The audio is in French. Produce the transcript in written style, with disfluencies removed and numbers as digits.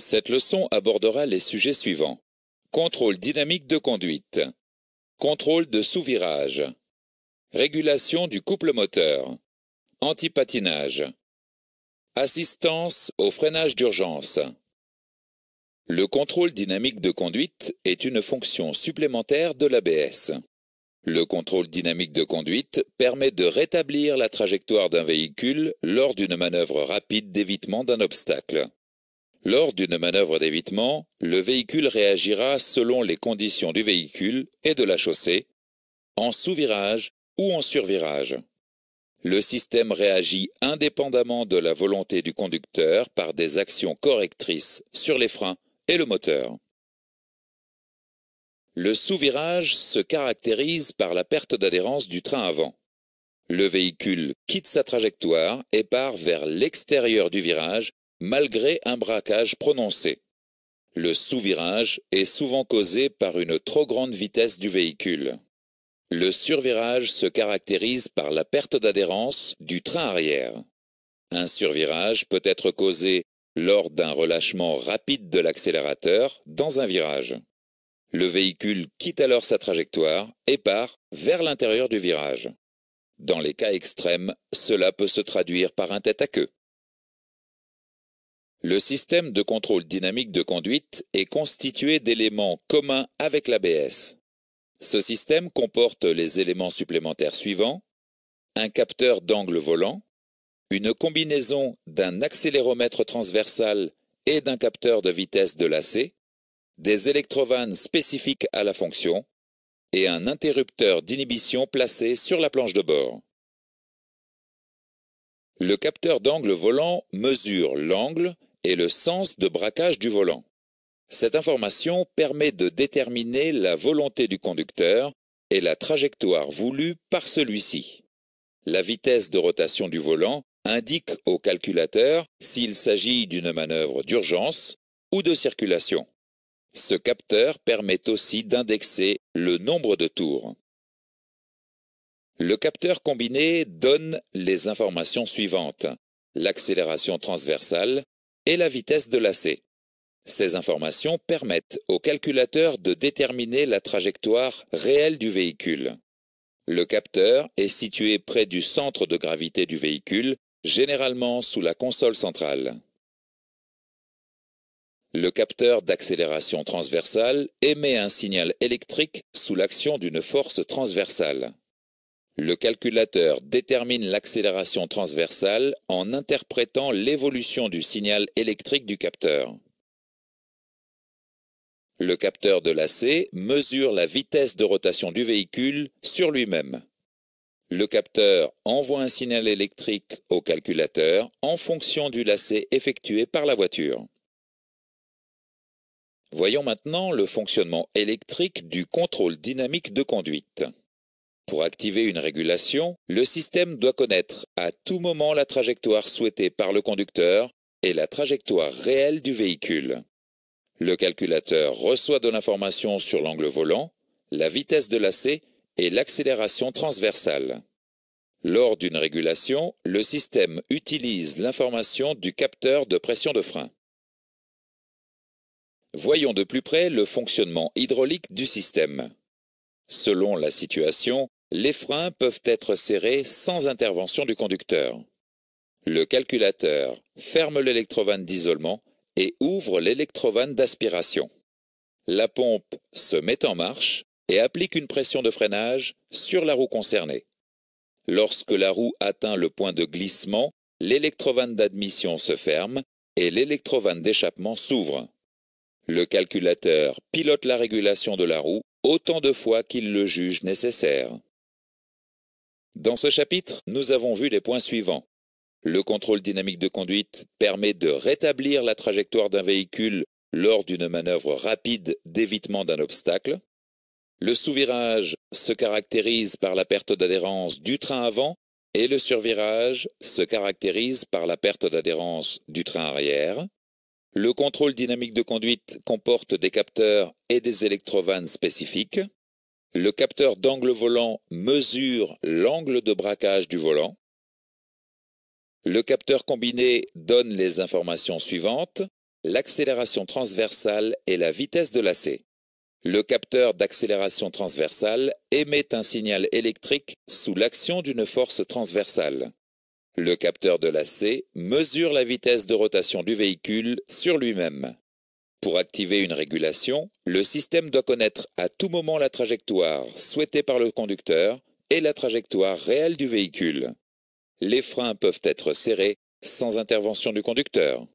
Cette leçon abordera les sujets suivants. Contrôle dynamique de conduite. Contrôle de sous-virage. Régulation du couple moteur. Antipatinage. Assistance au freinage d'urgence. Le contrôle dynamique de conduite est une fonction supplémentaire de l'ABS. Le contrôle dynamique de conduite permet de rétablir la trajectoire d'un véhicule lors d'une manœuvre rapide d'évitement d'un obstacle. Lors d'une manœuvre d'évitement, le véhicule réagira selon les conditions du véhicule et de la chaussée, en sous-virage ou en survirage. Le système réagit indépendamment de la volonté du conducteur par des actions correctrices sur les freins et le moteur. Le sous-virage se caractérise par la perte d'adhérence du train avant. Le véhicule quitte sa trajectoire et part vers l'extérieur du virage malgré un braquage prononcé. Le sous-virage est souvent causé par une trop grande vitesse du véhicule. Le survirage se caractérise par la perte d'adhérence du train arrière. Un survirage peut être causé lors d'un relâchement rapide de l'accélérateur dans un virage. Le véhicule quitte alors sa trajectoire et part vers l'intérieur du virage. Dans les cas extrêmes, cela peut se traduire par un tête-à-queue. Le système de contrôle dynamique de conduite est constitué d'éléments communs avec l'ABS. Ce système comporte les éléments supplémentaires suivants: un capteur d'angle volant, une combinaison d'un accéléromètre transversal et d'un capteur de vitesse de lacet, des électrovannes spécifiques à la fonction et un interrupteur d'inhibition placé sur la planche de bord. Le capteur d'angle volant mesure l'angle et le sens de braquage du volant. Cette information permet de déterminer la volonté du conducteur et la trajectoire voulue par celui-ci. La vitesse de rotation du volant indique au calculateur s'il s'agit d'une manœuvre d'urgence ou de circulation. Ce capteur permet aussi d'indexer le nombre de tours. Le capteur combiné donne les informations suivantes: l'accélération transversale et la vitesse de lacet. Ces informations permettent au calculateur de déterminer la trajectoire réelle du véhicule. Le capteur est situé près du centre de gravité du véhicule, généralement sous la console centrale. Le capteur d'accélération transversale émet un signal électrique sous l'action d'une force transversale. Le calculateur détermine l'accélération transversale en interprétant l'évolution du signal électrique du capteur. Le capteur de lacet mesure la vitesse de rotation du véhicule sur lui-même. Le capteur envoie un signal électrique au calculateur en fonction du lacet effectué par la voiture. Voyons maintenant le fonctionnement électrique du contrôle dynamique de conduite. Pour activer une régulation, le système doit connaître à tout moment la trajectoire souhaitée par le conducteur et la trajectoire réelle du véhicule. Le calculateur reçoit de l'information sur l'angle volant, la vitesse de lacet et l'accélération transversale. Lors d'une régulation, le système utilise l'information du capteur de pression de frein. Voyons de plus près le fonctionnement hydraulique du système. Selon la situation, les freins peuvent être serrés sans intervention du conducteur. Le calculateur ferme l'électrovanne d'isolement et ouvre l'électrovanne d'aspiration. La pompe se met en marche et applique une pression de freinage sur la roue concernée. Lorsque la roue atteint le point de glissement, l'électrovanne d'admission se ferme et l'électrovanne d'échappement s'ouvre. Le calculateur pilote la régulation de la roue autant de fois qu'il le juge nécessaire. Dans ce chapitre, nous avons vu les points suivants. Le contrôle dynamique de conduite permet de rétablir la trajectoire d'un véhicule lors d'une manœuvre rapide d'évitement d'un obstacle. Le sous-virage se caractérise par la perte d'adhérence du train avant et le survirage se caractérise par la perte d'adhérence du train arrière. Le contrôle dynamique de conduite comporte des capteurs et des électrovannes spécifiques. Le capteur d'angle volant mesure l'angle de braquage du volant. Le capteur combiné donne les informations suivantes: l'accélération transversale et la vitesse de lacet. Le capteur d'accélération transversale émet un signal électrique sous l'action d'une force transversale. Le capteur de lacet mesure la vitesse de rotation du véhicule sur lui-même. Pour activer une régulation, le système doit connaître à tout moment la trajectoire souhaitée par le conducteur et la trajectoire réelle du véhicule. Les freins peuvent être serrés sans intervention du conducteur.